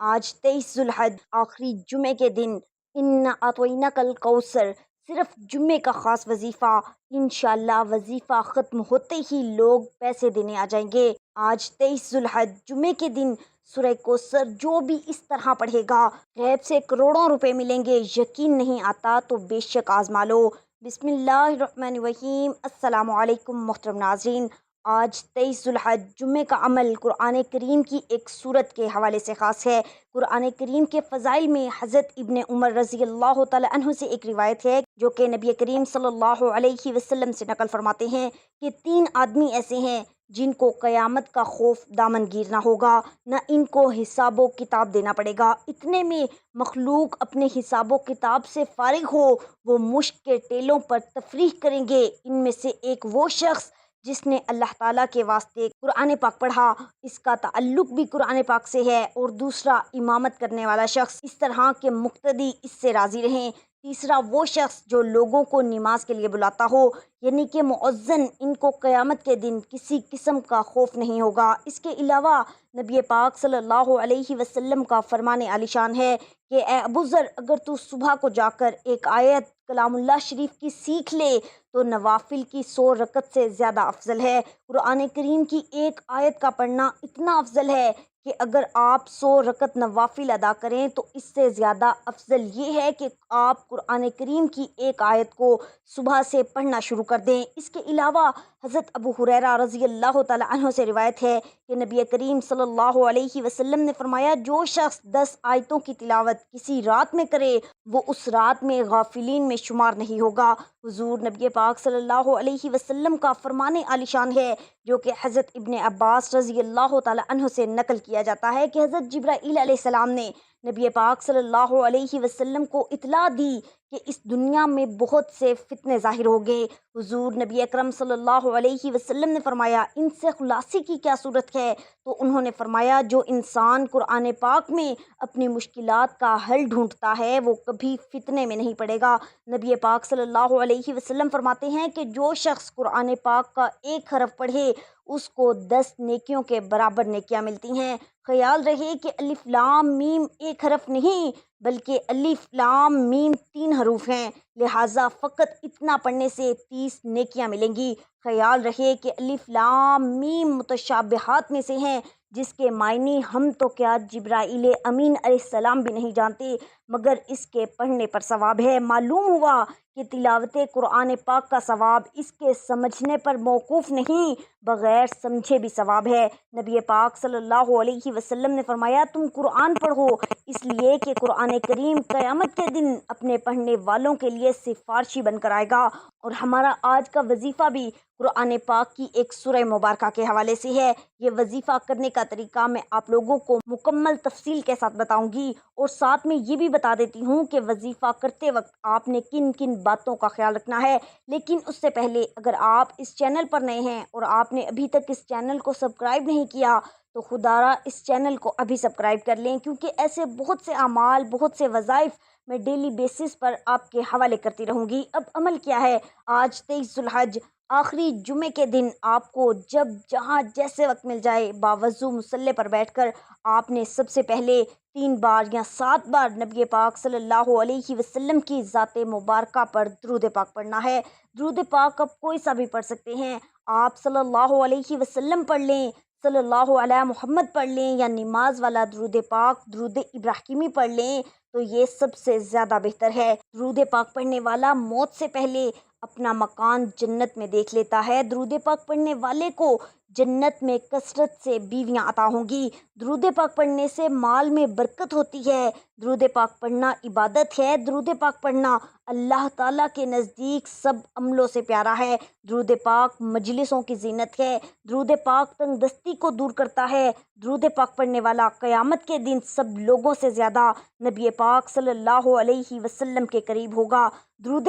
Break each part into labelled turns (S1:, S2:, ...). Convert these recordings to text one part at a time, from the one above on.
S1: آج 23 ذوالحج آخری جمعے کے دن انا اعطیناک الکوثر، صرف جمعے کا خاص وظیفہ۔ انشاءاللہ وظیفہ ختم ہوتے ہی لوگ پیسے دینے آ جائیں گے۔ آج 23 ذوالحج جمعے کے دن سورہ کوثر جو بھی اس طرح پڑھے گا غیب سے کروڑوں روپے ملیں گے۔ یقین نہیں آتا تو بے شک آزما لو۔ بسم اللہ الرحمن الرحیم۔ السلام علیکم محترم ناظرین۔ آج 23 ذوالحج جمعے کا عمل قرآن کریم کی ایک سورت کے حوالے سے خاص ہے۔ قرآن کریم کے فضائل میں حضرت ابن عمر رضی اللہ تعالی عنہ سے ایک روایت ہے جو کہ نبی کریم صلی اللہ علیہ وسلم سے نقل فرماتے ہیں کہ 3 آدمی ایسے ہیں جن کو قیامت کا خوف دامن گیر نہ ہوگا، نہ ان کو حساب و کتاب دینا پڑے گا۔ اتنے میں مخلوق اپنے حساب و کتاب سے فارغ ہو وہ مشک کے ٹیلوں پر تفریح کریں گے۔ ان میں سے ایک وہ شخص جس نے اللہ تعالیٰ کے واسطے قرآن پاک پڑھا، اس کا تعلق بھی قرآن پاک سے ہے، اور دوسرا امامت کرنے والا شخص اس طرح کے مقتدی اس سے راضی رہیں۔ تیسرا وہ شخص جو لوگوں کو نماز کے لیے بلاتا ہو، یعنی کہ مؤذن۔ ان کو قیامت کے دن کسی قسم کا خوف نہیں ہوگا۔ اس کے علاوہ نبی پاک صلی اللہ علیہ وسلم کا فرمان عالی شان ہے کہ اے ابو ذر، اگر تو صبح کو جا کر ایک آیت کلام اللہ شریف کی سیکھ لے تو نوافل کی 100 رکعت سے زیادہ افضل ہے۔ قرآن کریم کی ایک آیت کا پڑھنا اتنا افضل ہے کہ اگر آپ 100 رکعت نوافل ادا کریں تو اس سے زیادہ افضل یہ ہے کہ آپ قرآن کریم کی ایک آیت کو صبح سے پڑھنا شروع کر دیں۔ اس کے علاوہ حضرت ابو ہریرہ رضی اللہ تعالی عنہ سے روایت ہے کہ نبی کریم صلی اللہ علیہ وسلم نے فرمایا، جو شخص 10 آیتوں کی تلاوت کسی رات میں کرے وہ اس رات میں غافلین میں شمار نہیں ہوگا۔ حضور نبی پاک صلی اللہ علیہ وسلم کا فرمان عالی شان ہے جو کہ حضرت ابن عباس رضی اللہ تعالی عنہ سے نقل کیا جاتا ہے کہ حضرت جبرائیل علیہ السلام نے نبی پاک صلی اللہ علیہ وسلم کو اطلاع دی کہ اس دنیا میں بہت سے فتنے ظاہر ہو گئے۔ حضور نبی اکرم صلی اللہ علیہ وسلم نے فرمایا، ان سے خلاصی کی کیا صورت ہے؟ تو انہوں نے فرمایا، جو انسان قرآن پاک میں اپنی مشکلات کا حل ڈھونڈتا ہے وہ کبھی فتنے میں نہیں پڑے گا۔ نبی پاک صلی اللہ علیہ وسلم فرماتے ہیں کہ جو شخص قرآن پاک کا ایک حرف پڑھے اس کو 10 نیکیوں کے برابر نیکیاں ملتی ہیں۔ خیال رہے کہ الف لام میم ایک حرف نہیں بلکہ الف لام میم 3 حروف ہیں، لہٰذا فقط اتنا پڑھنے سے 30 نیکیاں ملیں گی۔ خیال رہے کہ الف لام میم متشابہات میں سے ہیں جس کے معنی ہم تو کیا جبرائیل امین علیہ السلام بھی نہیں جانتے، مگر اس کے پڑھنے پر ثواب ہے۔ معلوم ہوا کہ تلاوت قرآن پاک کا ثواب اس کے سمجھنے پر موقوف نہیں، بغیر سمجھے بھی ثواب ہے۔ نبی پاک صلی اللہ علیہ وسلم نے فرمایا، تم قرآن پڑھو، اس لیے کہ قرآن کریم قیامت کے دن اپنے پڑھنے والوں کے لیے سفارشی بن کر آئے گا۔ اور ہمارا آج کا وظیفہ بھی قرآن پاک کی ایک سورہ مبارکہ کے حوالے سے ہے۔ یہ وظیفہ کرنے کا طریقہ میں آپ لوگوں کو مکمل تفصیل کے ساتھ بتاؤں گی، اور ساتھ میں یہ بھی بتا دیتی ہوں کہ وظیفہ کرتے وقت آپ نے کن کن باتوں کا خیال رکھنا ہے۔ لیکن اس سے پہلے اگر آپ اس چینل پر نئے ہیں اور آپ نے ابھی تک اس چینل کو سبسکرائب نہیں کیا تو خدارا اس چینل کو ابھی سبسکرائب کر لیں، کیونکہ ایسے بہت سے اعمال، بہت سے وظائف میں ڈیلی بیسس پر آپ کے حوالے کرتی رہوں گی۔ اب عمل کیا ہے؟ آج 23 ذوالحج آخری جمعے کے دن آپ کو جب جہاں جیسے وقت مل جائے باوضو مصلی پر بیٹھ کر آپ نے سب سے پہلے 3 بار یا 7 بار نبی پاک صلی اللہ علیہ وسلم کی ذات مبارکہ پر درود پاک پڑھنا ہے۔ درود پاک آپ کوئی سا بھی پڑھ سکتے ہیں، آپ صلی اللہ علیہ وسلم پڑھ لیں، صلی اللہ علیہ محمد پڑھ لیں، یا نماز والا درود پاک درود ابراہیمی پڑھ لیں تو یہ سب سے زیادہ بہتر ہے۔ درود پاک پڑھنے والا موت سے پہلے اپنا مکان جنت میں دیکھ لیتا ہے۔ درود پاک پڑھنے والے کو جنت میں کثرت سے بیویاں عطا ہوں گی۔ درود پاک پڑھنے سے مال میں برکت ہوتی ہے۔ درود پاک پڑھنا عبادت ہے۔ درود پاک پڑھنا اللہ تعالیٰ کے نزدیک سب عملوں سے پیارا ہے۔ درود پاک مجلسوں کی زینت ہے۔ درود پاک تنگ دستی کو دور کرتا ہے۔ درود پاک پڑھنے والا قیامت کے دن سب لوگوں سے زیادہ نبی پاک صلی اللہ علیہ وسلم کے قریب ہوگا۔ درود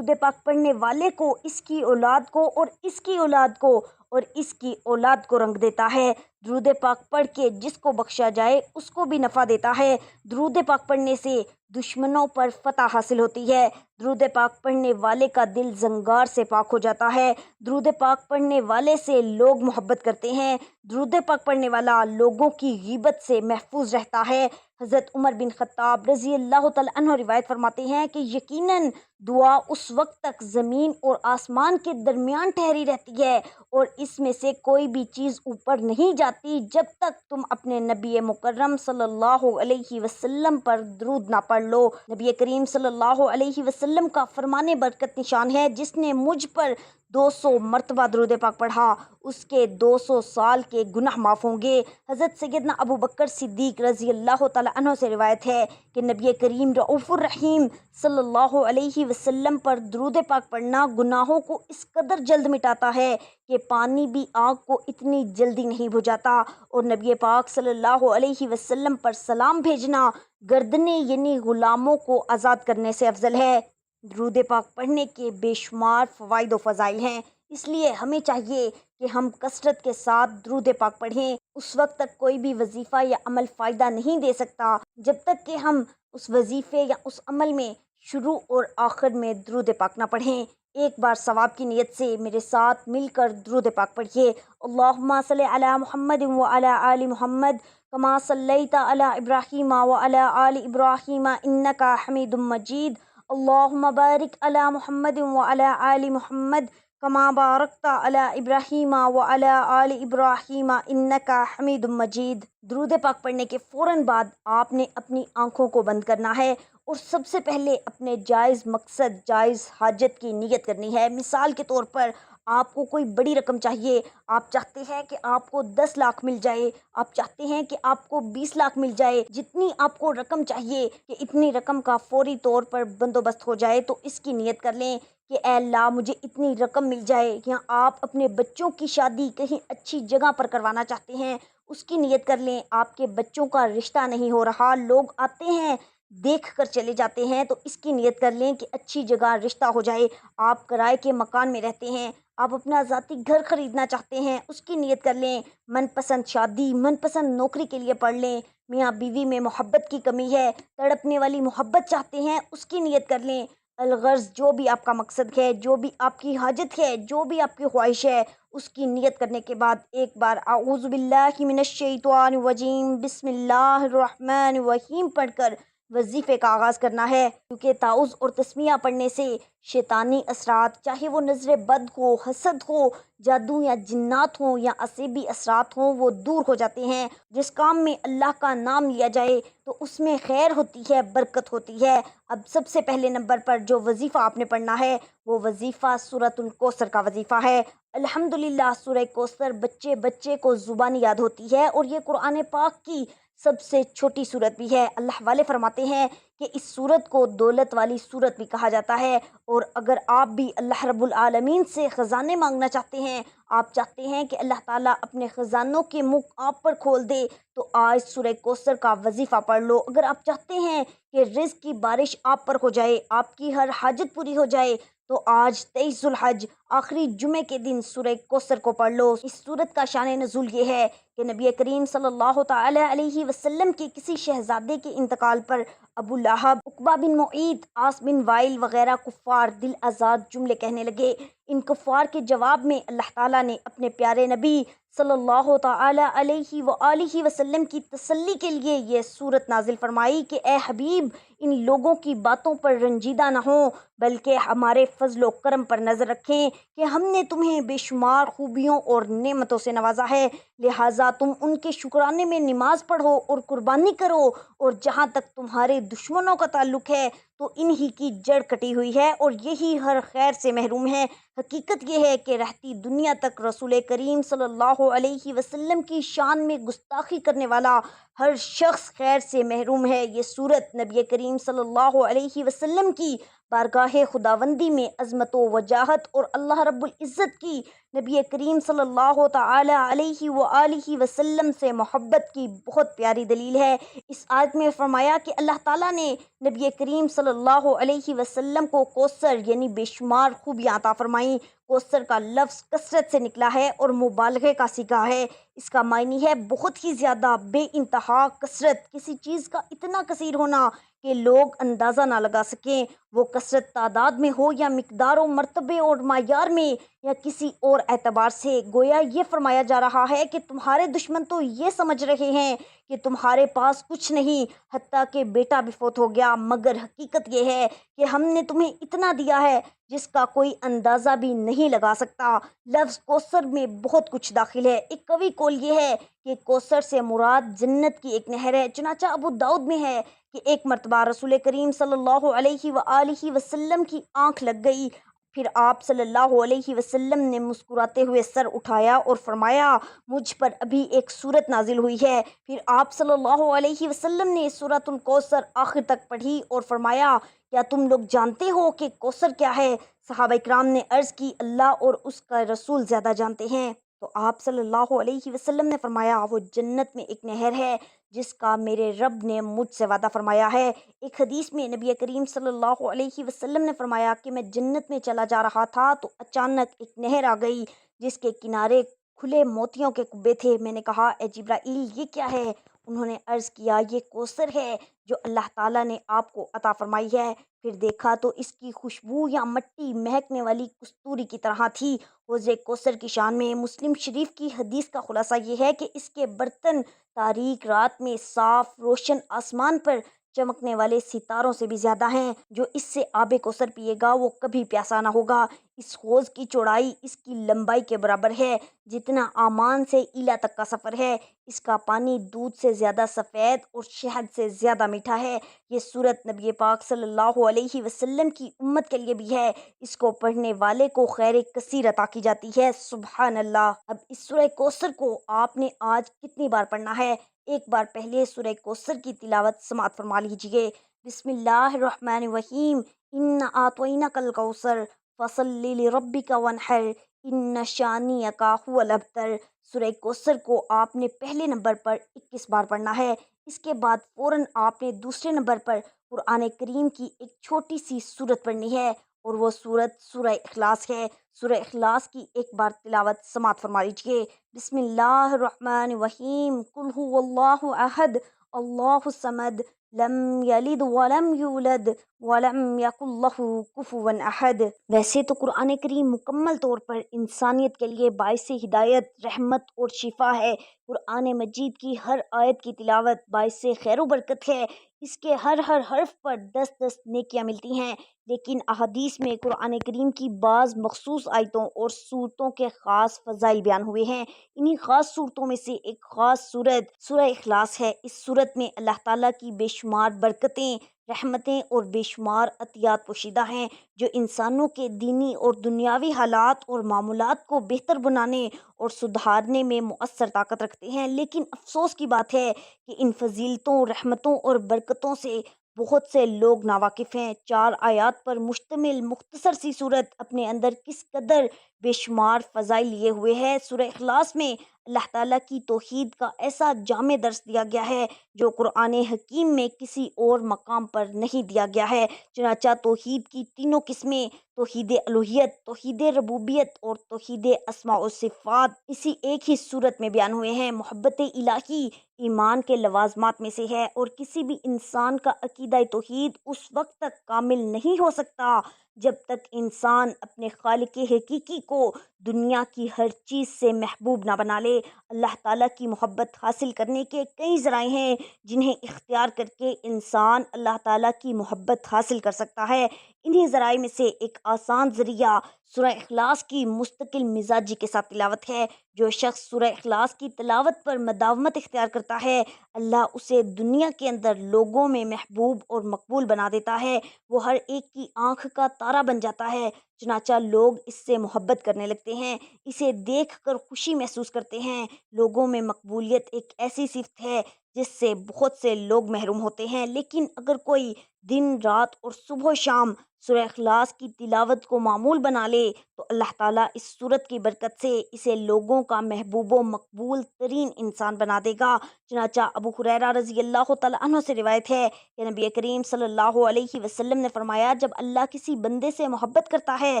S1: پاک پڑھنے والے کو، اس کی اولاد کو، اور اس کی اولاد کو، اور اس کی اولاد کو رنگ دیتا ہے۔ درود پاک پڑھ کے جس کو بخشا جائے اس کو بھی نفع دیتا ہے۔ درود پاک پڑھنے سے دشمنوں پر فتح حاصل ہوتی ہے۔ درود پاک پڑھنے والے کا دل زنگار سے پاک ہو جاتا ہے۔ درود پاک پڑھنے والے سے لوگ محبت کرتے ہیں۔ درود پاک پڑھنے والا لوگوں کی غیبت سے محفوظ رہتا ہے۔ حضرت عمر بن خطاب رضی اللہ تعالیٰ عنہ روایت فرماتے ہیں کہ یقیناً دعا اس وقت تک زمین اور آسمان کے درمیان ٹھہری رہتی ہے اور اس میں سے کوئی بھی چیز اوپر نہیں جاتی جب تک تم اپنے نبی مکرم صلی اللہ علیہ وسلم پر درود نہ پڑھ لو۔ نبی کریم صلی اللہ علیہ وسلم کا فرمان برکت نشان ہے، جس نے مجھ پر 200 مرتبہ درود پاک پڑھا اس کے 200 سال کے گناہ معاف ہوں گے۔ حضرت سیدنا ابو بکر صدیق رضی اللہ تعالیٰ عنہ سے روایت ہے کہ نبی کریم رؤوف الرحیم صلی اللہ علیہ وسلم پر درود پاک پڑھنا گناہوں کو اس قدر جلد مٹاتا ہے کہ پانی بھی آگ کو اتنی جلدی نہیں بجھاتا، اور نبی پاک صلی اللہ علیہ وسلم پر سلام بھیجنا گردنیں یعنی غلاموں کو آزاد کرنے سے افضل ہے۔ درود پاک پڑھنے کے بے شمار فوائد و فضائل ہیں، اس لیے ہمیں چاہیے کہ ہم کثرت کے ساتھ درود پاک پڑھیں۔ اس وقت تک کوئی بھی وظیفہ یا عمل فائدہ نہیں دے سکتا جب تک کہ ہم اس وظیفے یا اس عمل میں شروع اور آخر میں درود پاک نہ پڑھیں۔ ایک بار ثواب کی نیت سے میرے ساتھ مل کر درود پاک پڑھیے۔ اللہم صلی علی محمد وعلی آل محمد کما صلیت علی ابراہیم وعلی آل ابراہیم انک حمید مجید۔ اللہم بارک علی محمد وعلی آل محمد کما بارکت علی ابراہیم وعلی آل ابراہیم انک حمید مجید۔ درود پاک پڑھنے کے فوراً بعد آپ نے اپنی آنکھوں کو بند کرنا ہے اور سب سے پہلے اپنے جائز مقصد، جائز حاجت کی نیت کرنی ہے۔ مثال کے طور پر آپ کو کوئی بڑی رقم چاہیے، آپ چاہتے ہیں کہ آپ کو 10 لاکھ مل جائے، آپ چاہتے ہیں کہ آپ کو 20 لاکھ مل جائے، جتنی آپ کو رقم چاہیے کہ اتنی رقم کا فوری طور پر بندوبست ہو جائے، تو اس کی نیت کر لیں کہ اے اللہ مجھے اتنی رقم مل جائے۔ یا آپ اپنے بچوں کی شادی کہیں اچھی جگہ پر کروانا چاہتے ہیں، اس کی نیت کر لیں۔ آپ کے بچوں کا رشتہ نہیں ہو رہا، لوگ آتے ہیں دیکھ کر چلے جاتے ہیں، تو اس کی نیت کر لیں کہ اچھی جگہ رشتہ ہو جائے۔ آپ کرائے کے مکان میں رہتے ہیں، آپ اپنا ذاتی گھر خریدنا چاہتے ہیں، اس کی نیت کر لیں۔ من پسند شادی، من پسند نوکری کے لیے پڑھ لیں۔ میاں بیوی میں محبت کی کمی ہے، تڑپنے والی محبت چاہتے ہیں، اس کی نیت کر لیں۔ الغرض جو بھی آپ کا مقصد ہے، جو بھی آپ کی حاجت ہے، جو بھی آپ کی خواہش ہے، اس کی نیت کرنے کے بعد ایک بار اعوذ باللہ من الشیطان الرجیم بسم اللہ الرحمن الرحیم پڑھ کر وظیفے کا آغاز کرنا ہے، کیونکہ تعوذ اور تسمیہ پڑھنے سے شیطانی اثرات، چاہے وہ نظر بد ہو، حسد ہو، جادو یا جنات ہوں یا اسیبی اثرات ہوں، وہ دور ہو جاتے ہیں۔ جس کام میں اللہ کا نام لیا جائے تو اس میں خیر ہوتی ہے، برکت ہوتی ہے۔ اب سب سے پہلے نمبر پر جو وظیفہ آپ نے پڑھنا ہے وہ وظیفہ سورۃ الکوثر کا وظیفہ ہے۔ الحمدللہ سورہ کوثر بچے بچے کو زبانی یاد ہوتی ہے، اور یہ قرآن پاک کی سب سے چھوٹی سورت بھی ہے۔ اللہ والے فرماتے ہیں کہ اس سورت کو دولت والی سورت بھی کہا جاتا ہے، اور اگر آپ بھی اللہ رب العالمین سے خزانے مانگنا چاہتے ہیں، آپ چاہتے ہیں کہ اللہ تعالیٰ اپنے خزانوں کے منہ آپ پر کھول دے، تو آج سورہ کوثر کا وظیفہ پڑھ لو۔ اگر آپ چاہتے ہیں کہ رزق کی بارش آپ پر ہو جائے، آپ کی ہر حاجت پوری ہو جائے، تو آج 23 ذو الحج آخری جمعے کے دن سورہ کوثر کو پڑھ لو۔ اس سورت کا شان نزول یہ ہے کہ نبی کریم صلی اللہ تعالی علیہ وسلم کے کسی شہزادے کے انتقال پر ابو لہب، عقبہ بن معیط، عاص بن وائل وغیرہ کفار دل آزاد جملے کہنے لگے۔ ان کفار کے جواب میں اللہ تعالیٰ نے اپنے پیارے نبی صلی اللہ تعالی علیہ وآلہ وسلم کی تسلی کے لیے یہ سورت نازل فرمائی کہ اے حبیب، ان لوگوں کی باتوں پر رنجیدہ نہ ہوں، بلکہ ہمارے فضل و کرم پر نظر رکھیں کہ ہم نے تمہیں بے شمار خوبیوں اور نعمتوں سے نوازا ہے، لہٰذا تم ان کے شکرانے میں نماز پڑھو اور قربانی کرو، اور جہاں تک تمہارے دشمنوں کا تعلق ہے تو انہی کی جڑ کٹی ہوئی ہے اور یہی ہر خیر سے محروم ہے۔ حقیقت یہ ہے کہ رہتی دنیا تک رسول کریم صلی اللہ علیہ وسلم کی شان میں گستاخی کرنے والا ہر شخص خیر سے محروم ہے۔ یہ سورت نبی کریم صلی اللہ علیہ وسلم کی بارگاہ خداوندی میں عظمت و وجاہت اور اللہ رب العزت کی نبی کریم صلی اللہ تعالی علیہ وآلہ وسلم سے محبت کی بہت پیاری دلیل ہے۔ اس آیت میں فرمایا کہ اللہ تعالیٰ نے نبی کریم صلی اللہ علیہ وسلم کو کوثر یعنی بے شمار خوبیاں عطا فرمائیں۔ کوثر کا لفظ کثرت سے نکلا ہے اور مبالغے کا صیغہ ہے۔ اس کا معنی ہے بہت ہی زیادہ، بے انتہا کثرت، کسی چیز کا اتنا کثیر ہونا کہ لوگ اندازہ نہ لگا سکیں، وہ کثرت تعداد میں ہو یا مقدار و مرتبے اور معیار میں یا کسی اور اعتبار سے۔ گویا یہ فرمایا جا رہا ہے کہ تمہارے دشمن تو یہ سمجھ رہے ہیں کہ تمہارے پاس کچھ نہیں، حتیٰ کہ بیٹا بھی فوت ہو گیا، مگر حقیقت یہ ہے کہ ہم نے تمہیں اتنا دیا ہے جس کا کوئی اندازہ بھی نہیں لگا سکتا۔ لفظ کوثر میں بہت کچھ داخل ہے۔ ایک قوی قول یہ ہے کہ کوثر سے مراد جنت کی ایک نہر ہے۔ چنانچہ ابو داؤد میں ہے کہ ایک مرتبہ رسول کریم صلی اللہ علیہ وآلہ وسلم کی آنکھ لگ گئی، پھر آپ صلی اللہ علیہ وسلم نے مسکراتے ہوئے سر اٹھایا اور فرمایا مجھ پر ابھی ایک سورت نازل ہوئی ہے۔ پھر آپ صلی اللہ علیہ وسلم نے سورۃ الکوثر آخر تک پڑھی اور فرمایا کیا تم لوگ جانتے ہو کہ کوثر کیا ہے؟ صحابہ کرام نے عرض کی اللہ اور اس کا رسول زیادہ جانتے ہیں۔ تو آپ صلی اللہ علیہ وسلم نے فرمایا وہ جنت میں ایک نہر ہے جس کا میرے رب نے مجھ سے وعدہ فرمایا ہے۔ ایک حدیث میں نبی کریم صلی اللہ علیہ وسلم نے فرمایا کہ میں جنت میں چلا جا رہا تھا تو اچانک ایک نہر آ گئی جس کے کنارے کھلے موتیوں کے کبے تھے۔ میں نے کہا اے جبرائیل یہ کیا ہے؟ انہوں نے عرض کیا یہ کوثر ہے جو اللہ تعالیٰ نے آپ کو عطا فرمائی ہے۔ پھر دیکھا تو اس کی خوشبو یا مٹی مہکنے والی کستوری کی طرح تھی۔ حوض کوثر کی شان میں مسلم شریف کی حدیث کا خلاصہ یہ ہے کہ اس کے برتن تاریک رات میں صاف روشن آسمان پر چمکنے والے ستاروں سے بھی زیادہ ہیں۔ جو اس سے آب کوثر پیے گا وہ کبھی پیاسا نہ ہوگا۔ اس حوض کی چوڑائی اس کی لمبائی کے برابر ہے جتنا عمان سے ایلا تک کا سفر ہے۔ اس کا پانی دودھ سے زیادہ سفید اور شہد سے زیادہ میٹھا ہے۔ یہ سورت نبی پاک صلی اللہ علیہ وسلم کی امت کے لیے بھی ہے۔ اس کو پڑھنے والے کو خیر کثیر عطا کی جاتی ہے۔ سبحان اللہ۔ اب اس سورہ کوثر کو آپ نے آج کتنی بار پڑھنا ہے؟ ایک بار پہلے سورہ کوثر کی تلاوت سماعت فرما لیجئے۔ بسم اللہ الرحمن الرحیم۔ اِنَّا أَعْطَيْنَاكَ الْكَوْثَرَ فَصَلِّ لِرَبِّكَ وَانْحَرْ إِنَّ شَانِئَكَ هُوَ الْأَبْتَرُ۔ سورہ کوثر کو آپ نے پہلے نمبر پر 21 بار پڑھنا ہے۔ اس کے بعد فوراً آپ نے دوسرے نمبر پر قرآن کریم کی ایک چھوٹی سی سورت پڑھنی ہے اور وہ سورت سورہ اخلاص ہے۔ سورہ اخلاص کی ایک بار تلاوت سماعت فرما لیجئے۔ بسم اللہ الرحمن الرحیم۔ قل هو اللہ احد اللہ الصمد لم یلد ولم یولد ولم یکن لہ کفوا احد۔ ویسے تو قرآن کریم مکمل طور پر انسانیت کے لیے باعث ہدایت، رحمت اور شفا ہے۔ قرآن مجید کی ہر آیت کی تلاوت باعث خیر و برکت ہے۔ اس کے ہر حرف پر 10 نیکیاں ملتی ہیں۔ لیکن احادیث میں قرآن کریم کی بعض مخصوص آیتوں اور صورتوں کے خاص فضائل بیان ہوئے ہیں۔ انہی خاص صورتوں میں سے ایک خاص صورت سورہ اخلاص ہے۔ اس صورت میں اللہ تعالیٰ کی بے شمار برکتیں، رحمتیں اور بے شمار عطیات پوشیدہ ہیں جو انسانوں کے دینی اور دنیاوی حالات اور معاملات کو بہتر بنانے اور سدھارنے میں مؤثر طاقت رکھتے ہیں۔ لیکن افسوس کی بات ہے کہ ان فضیلتوں، رحمتوں اور برکتوں سے بہت سے لوگ ناواقف ہیں۔ 4 آیات پر مشتمل مختصر سی صورت اپنے اندر کس قدر بے شمار فضائل لیے ہوئے ہے۔ سورہ اخلاص میں اللہ تعالیٰ کی توحید کا ایسا جامع درس دیا گیا ہے جو قرآن حکیم میں کسی اور مقام پر نہیں دیا گیا ہے۔ چنانچہ توحید کی تینوں قسمیں، توحید الوہیت، توحید ربوبیت اور توحید اسماء و صفات اسی ایک ہی صورت میں بیان ہوئے ہیں۔ محبت الہی ایمان کے لوازمات میں سے ہے اور کسی بھی انسان کا عقیدہ توحید اس وقت تک کامل نہیں ہو سکتا جب تک انسان اپنے خالق حقیقی کو دنیا کی ہر چیز سے محبوب نہ بنا لے۔ اللہ تعالیٰ کی محبت حاصل کرنے کے کئی ذرائع ہیں جنہیں اختیار کر کے انسان اللہ تعالیٰ کی محبت حاصل کر سکتا ہے۔ انہی ذرائع میں سے ایک آسان ذریعہ سورہ اخلاص کی مستقل مزاجی کے ساتھ تلاوت ہے۔ جو شخص سورہ اخلاص کی تلاوت پر مداومت اختیار کرتا ہے اللہ اسے دنیا کے اندر لوگوں میں محبوب اور مقبول بنا دیتا ہے۔ وہ ہر ایک کی آنکھ کا تارا بن جاتا ہے، چنانچہ لوگ اس سے محبت کرنے لگتے ہیں، اسے دیکھ کر خوشی محسوس کرتے ہیں۔ لوگوں میں مقبولیت ایک ایسی صفت ہے جس سے بہت سے لوگ محروم ہوتے ہیں، لیکن اگر کوئی دن رات اور صبح و شام سورہ اخلاص کی تلاوت کو معمول بنا لے تو اللہ تعالیٰ اس سورت کی برکت سے اسے لوگوں کا محبوب و مقبول ترین انسان بنا دے گا۔ چنانچہ ابو ہریرہ رضی اللہ تعالیٰ عنہ سے روایت ہے کہ نبی کریم صلی اللہ علیہ وسلم نے فرمایا جب اللہ کسی بندے سے محبت کرتا ہے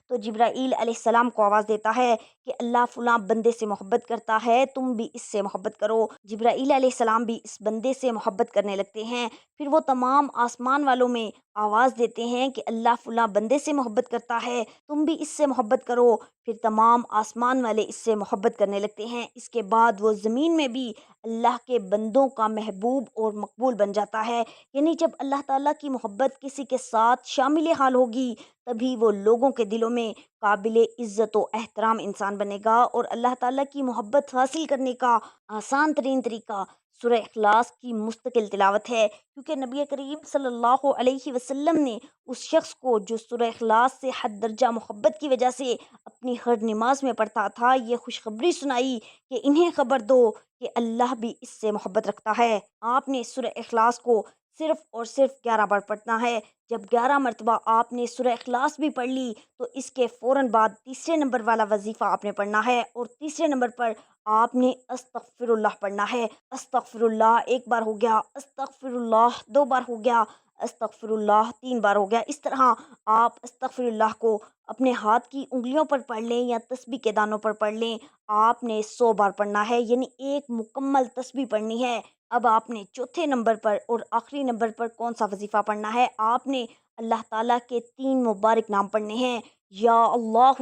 S1: تو جبرائیل علیہ السلام کو آواز دیتا ہے کہ اللہ فلاں بندے سے محبت کرتا ہے، تم بھی اس سے محبت کرو۔ جبرائیل علیہ السلام بھی اس بندے سے محبت کرنے لگتے ہیں۔ پھر وہ تمام آسمان والوں میں آواز دیتے ہیں کہ اللہ فلاں بندے سے محبت کرتا ہے، تم بھی اس سے محبت کرو۔ پھر تمام آسمان والے اس سے محبت کرنے لگتے ہیں۔ اس کے بعد وہ زمین میں بھی اللہ کے بندوں کا محبوب اور مقبول بن جاتا ہے۔ یعنی جب اللہ تعالیٰ کی محبت کسی کے ساتھ شامل حال ہوگی تبھی وہ لوگوں کے دلوں میں قابل عزت و احترام انسان بنے گا۔ اور اللہ تعالیٰ کی محبت حاصل کرنے کا آسان ترین طریقہ سورہ اخلاص کی مستقل تلاوت ہے، کیونکہ نبی کریم صلی اللہ علیہ وسلم نے اس شخص کو جو سورہ اخلاص سے حد درجہ محبت کی وجہ سے اپنی ہر نماز میں پڑھتا تھا یہ خوشخبری سنائی کہ انہیں خبر دو کہ اللہ بھی اس سے محبت رکھتا ہے۔ آپ نے سورہ اخلاص کو صرف اور صرف 11 بار پڑھنا ہے۔ جب 11 مرتبہ آپ نے سورہ اخلاص بھی پڑھ لی تو اس کے فوراً بعد تیسرے نمبر والا وظیفہ آپ نے پڑھنا ہے، اور تیسرے نمبر پر آپ نے استغفر اللہ پڑھنا ہے۔ استغفر اللہ 1 بار ہو گیا، استغفر اللہ 2 بار ہو گیا، استغفر اللہ 3 بار ہو گیا۔ اس طرح آپ استغفر اللہ کو اپنے ہاتھ کی انگلیوں پر پڑھ لیں یا تسبیح کے دانوں پر پڑھ لیں، آپ نے 100 بار پڑھنا ہے، یعنی ایک مکمل تسبیح پڑھنی ہے۔ اب آپ نے چوتھے نمبر پر اور آخری نمبر پر کون سا وظیفہ پڑھنا ہے؟ آپ نے اللہ تعالیٰ کے 3 مبارک نام پڑھنے ہیں، یا اللہ،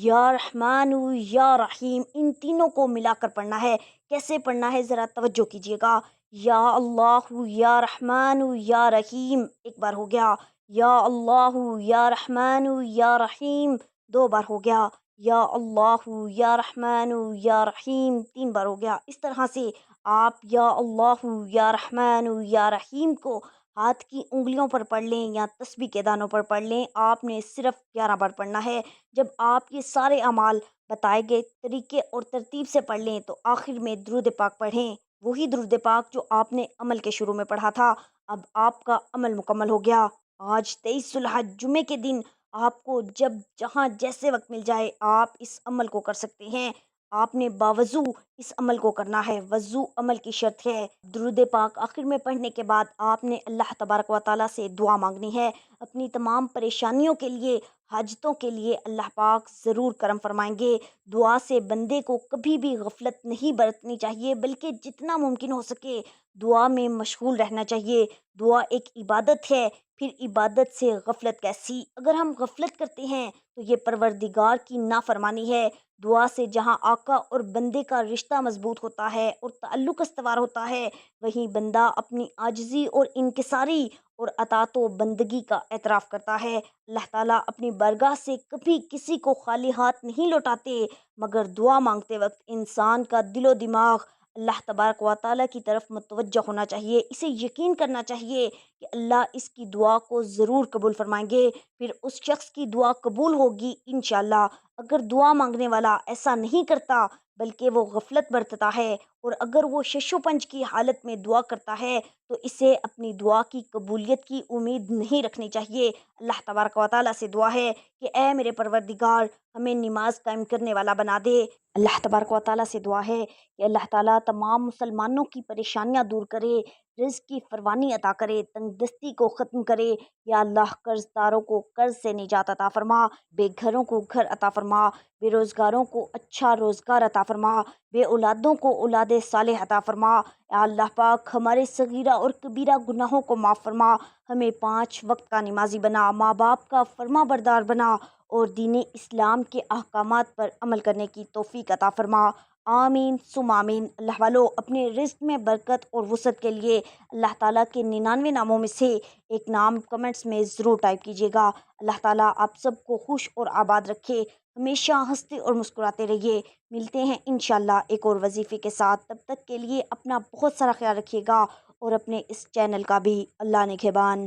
S1: یا رحمان، یا رحیم۔ ان تینوں کو ملا کر پڑھنا ہے۔ کیسے پڑھنا ہے ذرا توجہ کیجیے گا۔ یا اللہ، یا رحمان، یا رحیم 1 بار ہو گیا، یا اللہ، یا رحمان، یا رحیم 2 بار ہو گیا، یا اللہ، یا رحمان، یا رحیم 3 بار ہو گیا۔ اس طرح سے آپ یا اللہ، یا رحمان، یا رحیم کو ہاتھ کی انگلیوں پر پڑھ لیں یا تسبیح کے دانوں پر پڑھ لیں، آپ نے صرف 11 بار پڑھنا ہے۔ جب آپ یہ سارے اعمال بتائے گئے طریقے اور ترتیب سے پڑھ لیں تو آخر میں درود پاک پڑھیں، وہی درود پاک جو آپ نے عمل کے شروع میں پڑھا تھا۔ اب آپ کا عمل مکمل ہو گیا۔ آج 23 ذوالحج جمعے کے دن آپ کو جب جہاں جیسے وقت مل جائے آپ اس عمل کو کر سکتے ہیں۔ آپ نے باوضو اس عمل کو کرنا ہے، وضو عمل کی شرط ہے۔ درود پاک آخر میں پڑھنے کے بعد آپ نے اللہ تبارک و تعالیٰ سے دعا مانگنی ہے، اپنی تمام پریشانیوں کے لیے، حاجتوں کے لیے اللہ پاک ضرور کرم فرمائیں گے۔ دعا سے بندے کو کبھی بھی غفلت نہیں برتنی چاہیے، بلکہ جتنا ممکن ہو سکے دعا میں مشغول رہنا چاہیے۔ دعا ایک عبادت ہے، پھر عبادت سے غفلت کیسی؟ اگر ہم غفلت کرتے ہیں تو یہ پروردگار کی نافرمانی ہے۔ دعا سے جہاں آقا اور بندے کا رشتہ مضبوط ہوتا ہے اور تعلق استوار ہوتا ہے، وہیں بندہ اپنی عاجزی اور انکساری اور اطاعت و بندگی کا اعتراف کرتا ہے۔ اللہ تعالیٰ اپنی بارگاہ سے کبھی کسی کو خالی ہاتھ نہیں لوٹاتے، مگر دعا مانگتے وقت انسان کا دل و دماغ اللہ تبارک و تعالیٰ کی طرف متوجہ ہونا چاہیے۔ اسے یقین کرنا چاہیے کہ اللہ اس کی دعا کو ضرور قبول فرمائیں گے، پھر اس شخص کی دعا قبول ہوگی انشاءاللہ۔ اگر دعا مانگنے والا ایسا نہیں کرتا بلکہ وہ غفلت برتتا ہے، اور اگر وہ شش و پنج کی حالت میں دعا کرتا ہے تو اسے اپنی دعا کی قبولیت کی امید نہیں رکھنی چاہیے۔ اللہ تبارک و تعالیٰ سے دعا ہے کہ اے میرے پروردگار ہمیں نماز قائم کرنے والا بنا دے۔ اللہ تبارک و تعالیٰ سے دعا ہے کہ اللہ تعالیٰ تمام مسلمانوں کی پریشانیاں دور کرے، رزق کی فراوانی عطا کرے، تنگ دستی کو ختم کرے۔ یا اللہ قرض داروں کو قرض سے نجات عطا فرما، بے گھروں کو گھر عطا فرما، بے روزگاروں کو اچھا روزگار عطا فرما، بے اولادوں کو اولاد صالح عطا فرما۔ یا اللہ پاک ہمارے صغیرہ اور کبیرہ گناہوں کو معاف فرما، ہمیں 5 وقت کا نمازی بنا، ماں باپ کا فرما بردار بنا، اور دین اسلام کے احکامات پر عمل کرنے کی توفیق عطا فرما۔ آمین ثم آمین۔ اللہ والو اپنے رزق میں برکت اور وسعت کے لیے اللہ تعالیٰ کے 99 ناموں میں سے ایک نام کمنٹس میں ضرور ٹائپ کیجیے گا۔ اللہ تعالیٰ آپ سب کو خوش اور آباد رکھے، ہمیشہ ہنستے اور مسکراتے رہیے۔ ملتے ہیں انشاءاللہ ایک اور وظیفے کے ساتھ، تب تک کے لیے اپنا بہت سارا خیال رکھیے گا اور اپنے اس چینل کا بھی۔ اللہ نگہبان۔